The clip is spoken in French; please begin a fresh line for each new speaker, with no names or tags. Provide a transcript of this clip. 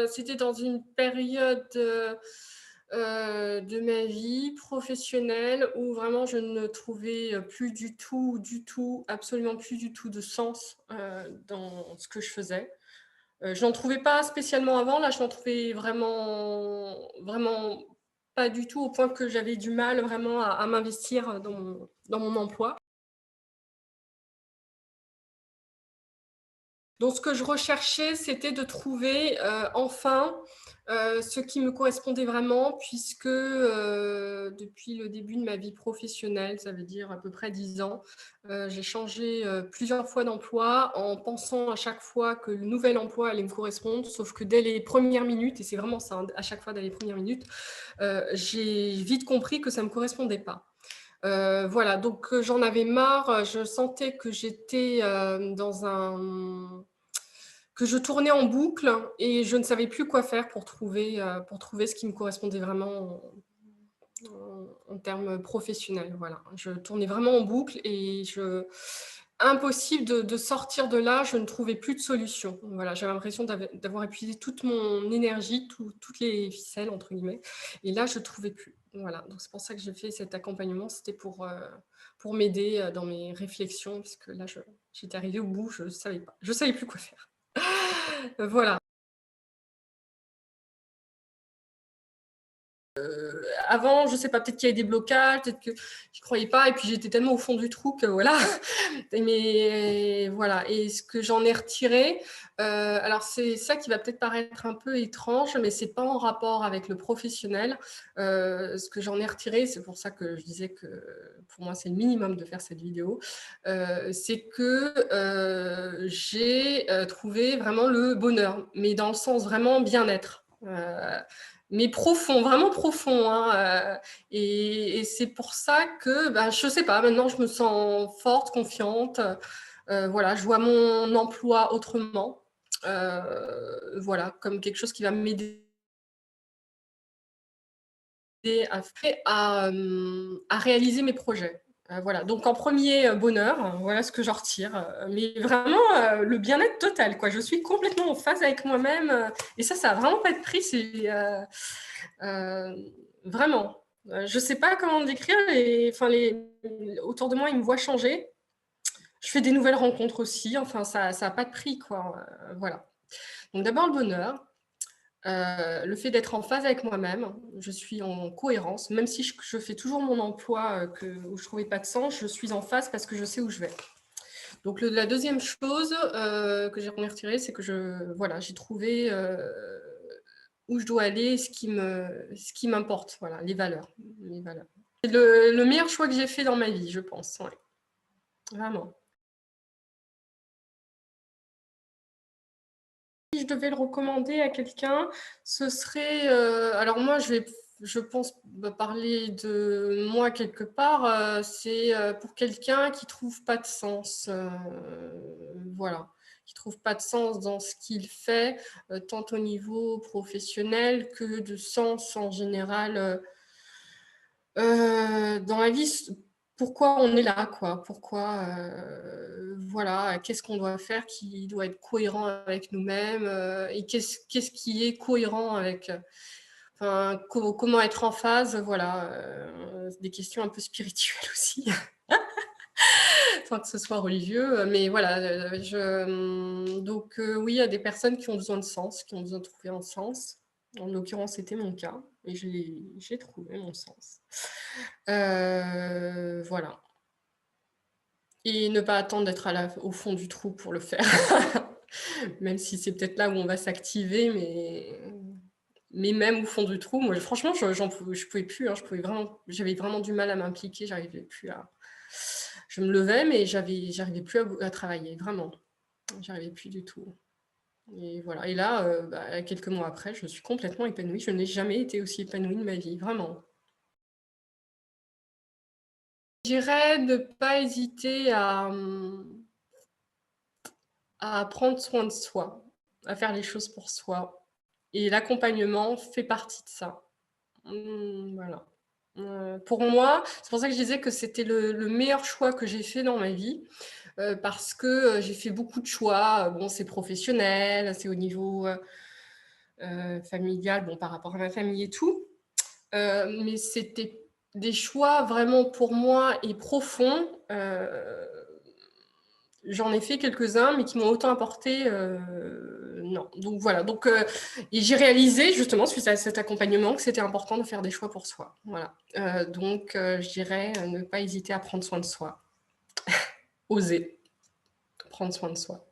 C'était dans une période, de ma vie professionnelle où vraiment je ne trouvais, plus du tout, absolument plus du tout de sens, dans ce que je faisais. Je n'en trouvais pas spécialement avant, là je n'en trouvais vraiment pas du tout, au point que j'avais du mal vraiment à m'investir dans mon emploi. Donc ce que je recherchais, c'était de trouver, enfin, ce qui me correspondait vraiment puisque, depuis le début de ma vie professionnelle, ça veut dire à peu près 10 ans, j'ai changé, plusieurs fois d'emploi en pensant à chaque fois que le nouvel emploi allait me correspondre. Sauf que dès les premières minutes, et c'est vraiment ça, hein, à chaque fois dès les premières minutes, j'ai vite compris que ça me correspondait pas. Voilà, donc j'en avais marre, je sentais que j'étais, dans un que je tournais en boucle et je ne savais plus quoi faire pour trouver ce qui me correspondait vraiment en termes professionnels, voilà. Je tournais vraiment en boucle et impossible de sortir de là, je ne trouvais plus de solution. Voilà, j'avais l'impression d'avoir épuisé toute mon énergie, toutes les «ficelles» entre guillemets, et là je trouvais plus. Voilà, donc c'est pour ça que j'ai fait cet accompagnement, c'était pour m'aider, dans mes réflexions parce que là j'étais arrivée au bout, je savais plus quoi faire. Voilà. Avant, je sais pas, peut-être qu'il y avait des blocages, peut-être que j'y croyais pas et puis j'étais tellement au fond du trou que voilà. Mais voilà, et ce que j'en ai retiré, alors c'est ça qui va peut-être paraître un peu étrange, mais c'est pas en rapport avec le professionnel. Ce que j'en ai retiré, c'est pour ça que je disais que pour moi, c'est le minimum de faire cette vidéo, c'est que, j'ai, trouvé vraiment le bonheur, mais dans le sens vraiment bien-être. Mais profond, vraiment profond, hein, et c'est pour ça que, bah, je sais pas, maintenant je me sens forte, confiante, voilà, je vois mon emploi autrement, voilà, comme quelque chose qui va m'aider à réaliser mes projets. Voilà, donc en premier bonheur, voilà ce que j'en retire, mais vraiment, le bien-être total, quoi. Je suis complètement en phase avec moi-même, et ça va vraiment pas être pris, c'est, vraiment. Je sais pas comment le décrire, autour de moi, ils me voient changer. Je fais des nouvelles rencontres aussi, enfin ça a pas de prix, quoi, voilà. Donc d'abord le bonheur, le fait d'être en phase avec moi-même, je suis en cohérence, même si je fais toujours mon emploi, où je trouvais pas de sens, je suis en phase parce que je sais où je vais. Donc la deuxième chose, que j'ai retirée, c'est que voilà, j'ai trouvé, où je dois aller, ce qui m'importe, voilà, les valeurs. C'est le meilleur choix que j'ai fait dans ma vie, je pense, ouais, vraiment. Si je devais le recommander à quelqu'un, ce serait, alors moi je pense, parler de moi quelque part, c'est, pour quelqu'un qui trouve pas de sens, voilà, qui trouve pas de sens dans ce qu'il fait, tant au niveau professionnel que de sens en général, dans la vie, pourquoi on est là, quoi? Pourquoi, voilà, qu'est-ce qu'on doit faire qui doit être cohérent avec nous-mêmes, et qu'est-ce qui est cohérent avec, enfin, comment être en phase, voilà, c'est des questions un peu spirituelles aussi, sans que ce soit religieux, mais voilà, donc oui, il y a des personnes qui ont besoin de sens, qui ont besoin de trouver un sens. En l'occurrence, c'était mon cas et j'ai trouvé mon sens. Voilà, et ne pas attendre d'être au fond du trou pour le faire. Même si c'est peut-être là où on va s'activer, mais même au fond du trou, moi franchement je pouvais plus, hein, j'avais vraiment du mal à m'impliquer, j'arrivais plus à je me levais mais j'arrivais plus à travailler, vraiment. J'arrivais plus du tout, et voilà, et là, bah, quelques mois après, je suis complètement épanouie. Je n'ai jamais été aussi épanouie de ma vie, vraiment. Je dirais ne pas hésiter à prendre soin de soi, à faire les choses pour soi, et l'accompagnement fait partie de ça. Voilà. Pour moi, c'est pour ça que je disais que c'était le meilleur choix que j'ai fait dans ma vie, parce que, j'ai fait beaucoup de choix, bon, c'est professionnel, c'est au niveau, familial, bon, par rapport à ma famille et tout. Mais c'était des choix vraiment pour moi et profonds. J'en ai fait quelques-uns, mais qui m'ont autant apporté, non. Donc voilà. Donc, et j'ai réalisé justement suite à cet accompagnement que c'était important de faire des choix pour soi. Voilà. Donc, je dirais ne pas hésiter à prendre soin de soi. Oser prendre soin de soi.